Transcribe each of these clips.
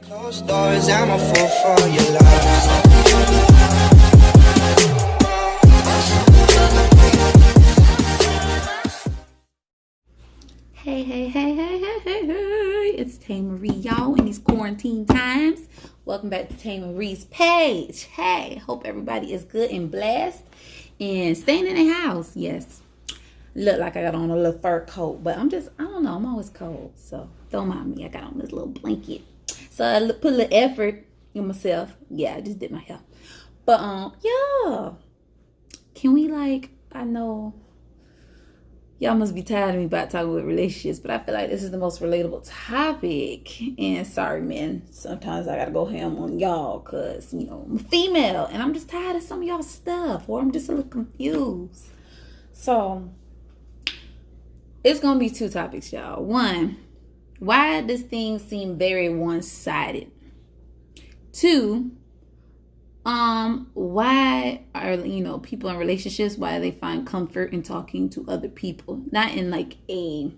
Closed doors, I'm a fool for your love. Hey, it's Tay Marie, y'all, in these quarantine times. Welcome back to Tay Marie's page. Hey, hope everybody is good and blessed and staying in their house. Yes, look like I got on a little fur coat, but I don't know, I'm always cold, so don't mind me. I got on this little blanket. So I put a little effort in myself. Yeah, I just did my hair. But, yeah, can we, I know y'all must be tired of me about talking about relationships, but I feel like this is the most relatable topic. And sorry, man, sometimes I gotta go ham on y'all because, I'm a female and I'm just tired of some of y'all stuff, or I'm just a little confused. So it's gonna be two topics, y'all. One, why does things seem very one-sided? Two, why are people in relationships, why they find comfort in talking to other people, not in a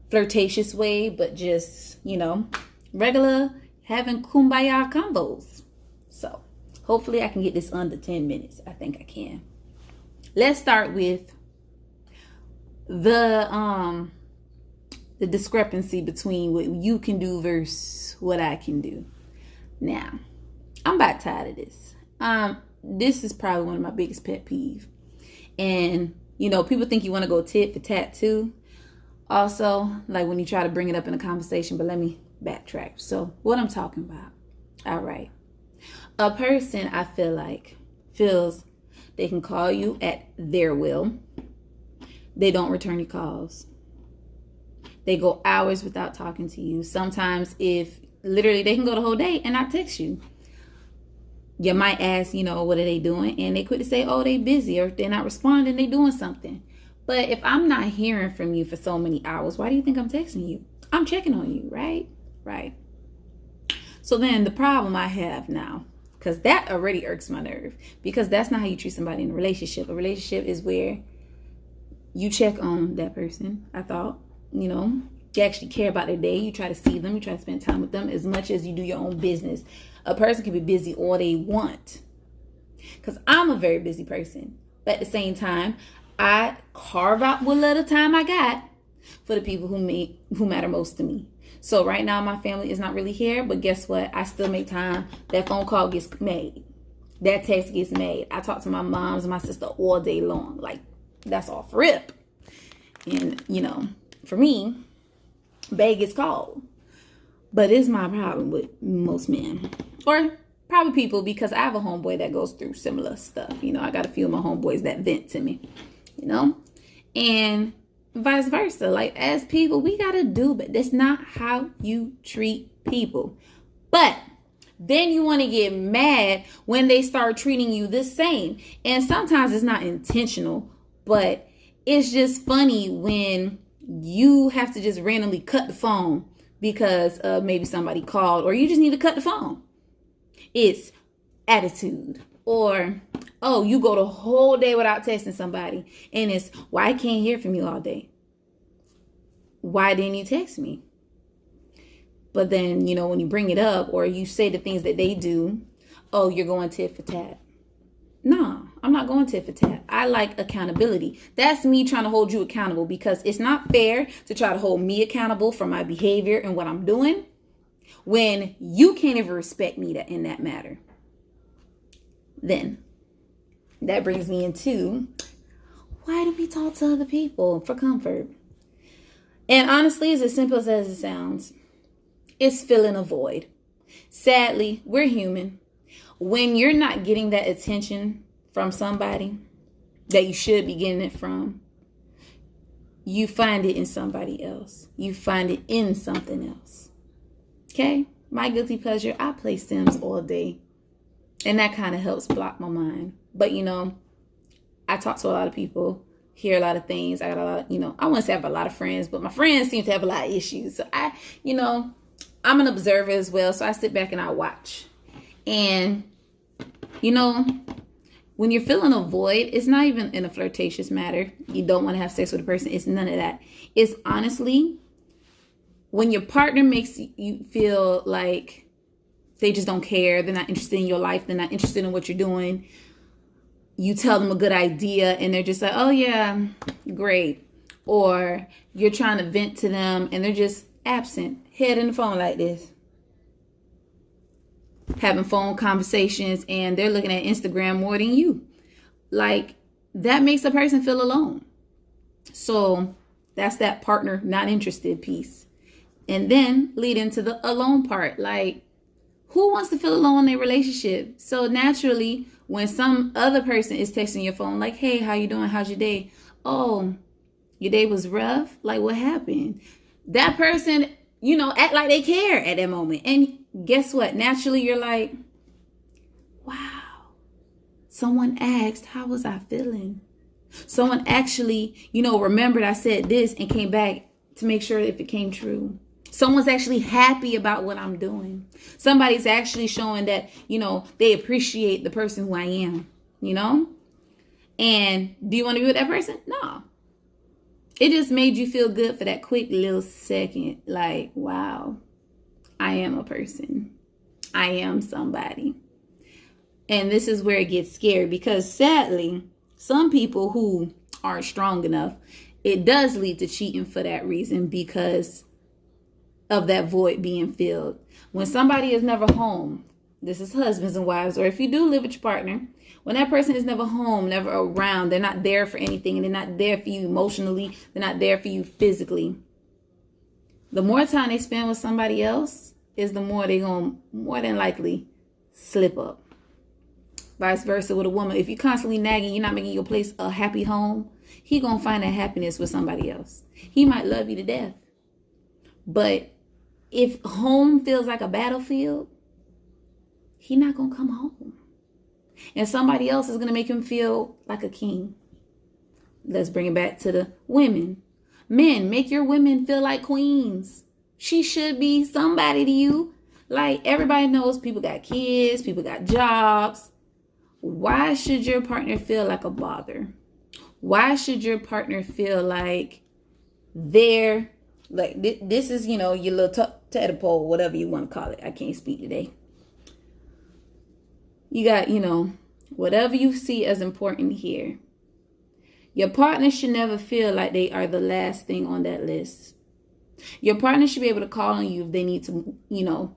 flirtatious way, but just regular having kumbaya combos. So hopefully I can get this under 10 minutes. I think I can. Let's start with the discrepancy between what you can do versus what I can do. Now, I'm about tired of this. This is probably one of my biggest pet peeves. And, people think you want to go tit for tat too. Also, when you try to bring it up in a conversation, but let me backtrack. So, what I'm talking about. All right. A person, I feel like, feels they can call you at their will. They don't return your calls. They go hours without talking to you. Sometimes literally they can go the whole day and not text you. You might ask, what are they doing? And they quickly say, oh, they busy, or if they're not responding, they doing something. But if I'm not hearing from you for so many hours, why do you think I'm texting you? I'm checking on you, right? Right. So then the problem I have now, because that already irks my nerve, because that's not how you treat somebody in a relationship. A relationship is where you check on that person, I thought, you actually care about their day. You try to see them. You try to spend time with them as much as you do your own business. A person can be busy all they want. Because I'm a very busy person. But at the same time, I carve out what little time I got for the people who matter most to me. So right now, my family is not really here. But guess what? I still make time. That phone call gets made. That text gets made. I talk to my moms and my sister all day long. That's off rip. And, for me, bae gets called. But it's my problem with most men. Or probably people, because I have a homeboy that goes through similar stuff. I got a few of my homeboys that vent to me. And vice versa. As people, we got to do, but that's not how you treat people. But then you want to get mad when they start treating you the same. And sometimes it's not intentional, but it's just funny when you have to just randomly cut the phone because maybe somebody called, or you just need to cut the phone. It's attitude. Or, oh, you go the whole day without texting somebody, and it's, why I can't hear from you all day? Why didn't you text me? But then, when you bring it up, or you say the things that they do, oh, you're going tit for tat. No, I'm not going tit for tat. I like accountability. That's me trying to hold you accountable, because it's not fair to try to hold me accountable for my behavior and what I'm doing when you can't even respect me in that matter. Then that brings me into, why do we talk to other people for comfort? And honestly, it's as simple as it sounds. It's filling a void. Sadly, we're human. When you're not getting that attention from somebody that you should be getting it from, you find it in somebody else. You find it in something else. Okay? My guilty pleasure, I play Sims all day. And that kind of helps block my mind. But, I talk to a lot of people, hear a lot of things. I got a lot of, I wouldn't say I have a lot of friends, but my friends seem to have a lot of issues. So I'm an observer as well. So I sit back and I watch. And, when you're feeling a void, it's not even in a flirtatious matter. You don't want to have sex with a person. It's none of that. It's honestly when your partner makes you feel like They just don't care. They're not interested in your life. They're not interested in what you're doing. You tell them a good idea and they're just like, oh yeah, great. Or you're trying to vent to them and they're just absent, head in the phone like this, having phone conversations, and they're looking at Instagram more than you. Like, that makes a person feel alone. So that's that partner not interested piece. And then lead into the alone part. Like, who wants to feel alone in a relationship? So naturally, when some other person is texting your phone, like, hey, how you doing? How's your day? Oh, your day was rough? Like, what happened? That person, act like they care at that moment. And guess what? Naturally, you're like, wow, someone asked, how was I feeling? Someone actually, remembered I said this and came back to make sure if it came true. Someone's actually happy about what I'm doing. Somebody's actually showing that, they appreciate the person who I am, And do you want to be with that person? No. It just made you feel good for that quick little second. Like, wow, I am a person. I am somebody. And this is where it gets scary, because sadly, some people who aren't strong enough, it does lead to cheating for that reason, because of that void being filled. When somebody is never home, this is husbands and wives, or if you do live with your partner, when that person is never home, never around, they're not there for anything, and they're not there for you emotionally, they're not there for you physically. The more time they spend with somebody else is the more they're going to more than likely slip up. Vice versa with a woman. If you're constantly nagging, you're not making your place a happy home, he going to find that happiness with somebody else. He might love you to death. But if home feels like a battlefield, he not going to come home. And somebody else is going to make him feel like a king. Let's bring it back to the women. Men, make your women feel like queens. She should be somebody to you. Like, everybody knows people got kids, people got jobs. Why should your partner feel like a bother? Why should your partner feel like they're like, this is, your little tadpole, whatever you want to call it. I can't speak today. You got, whatever you see as important here. Your partner should never feel like they are the last thing on that list. Your partner should be able to call on you if they need to,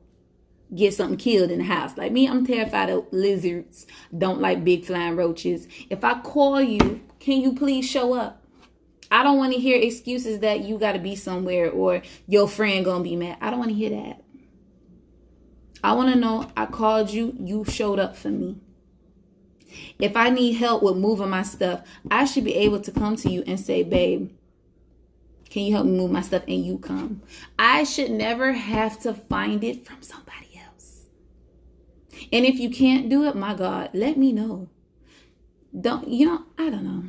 get something killed in the house. Like me, I'm terrified of lizards. Don't like big flying roaches. If I call you, can you please show up? I don't want to hear excuses that you got to be somewhere or your friend going to be mad. I don't want to hear that. I want to know I called you, you showed up for me. If I need help with moving my stuff, I should be able to come to you and say, babe, can you help me move my stuff? And you come. I should never have to find it from somebody else. And if you can't do it, my God, let me know. I don't know.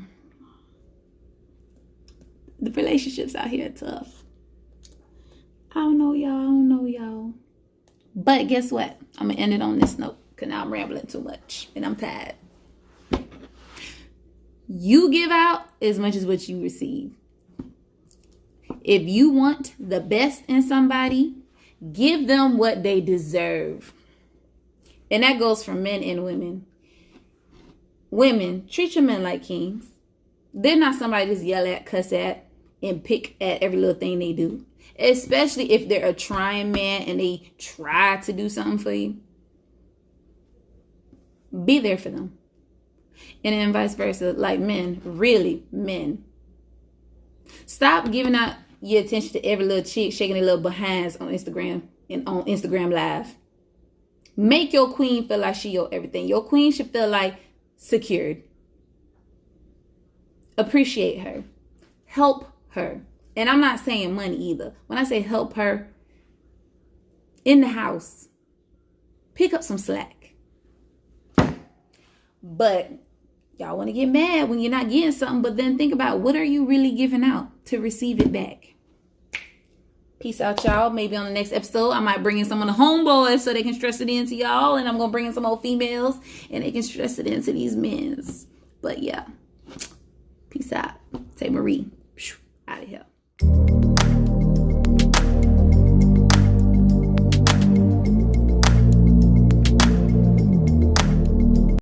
The relationships out here are tough. I don't know, y'all. But guess what? I'm going to end it on this note, because now I'm rambling too much and I'm tired. You give out as much as what you receive. If you want the best in somebody, give them what they deserve. And that goes for men and women. Women, treat your men like kings. They're not somebody to just yell at, cuss at, and pick at every little thing they do. Especially if they're a trying man and they try to do something for you. Be there for them. And then vice versa, like men, really men. Stop giving out your attention to every little chick shaking their little behinds on Instagram and on Instagram Live. Make your queen feel like she your everything. Your queen should feel like secured. Appreciate her. Help her. And I'm not saying money either. When I say help her, in the house, pick up some slack. But y'all want to get mad when you're not getting something, but then think about, what are you really giving out to receive it back? Peace out, y'all. Maybe on the next episode, I might bring in some of the homeboys so they can stress it into y'all. And I'm going to bring in some old females and they can stress it into these men's. But yeah, peace out. Tay Marie, out of here.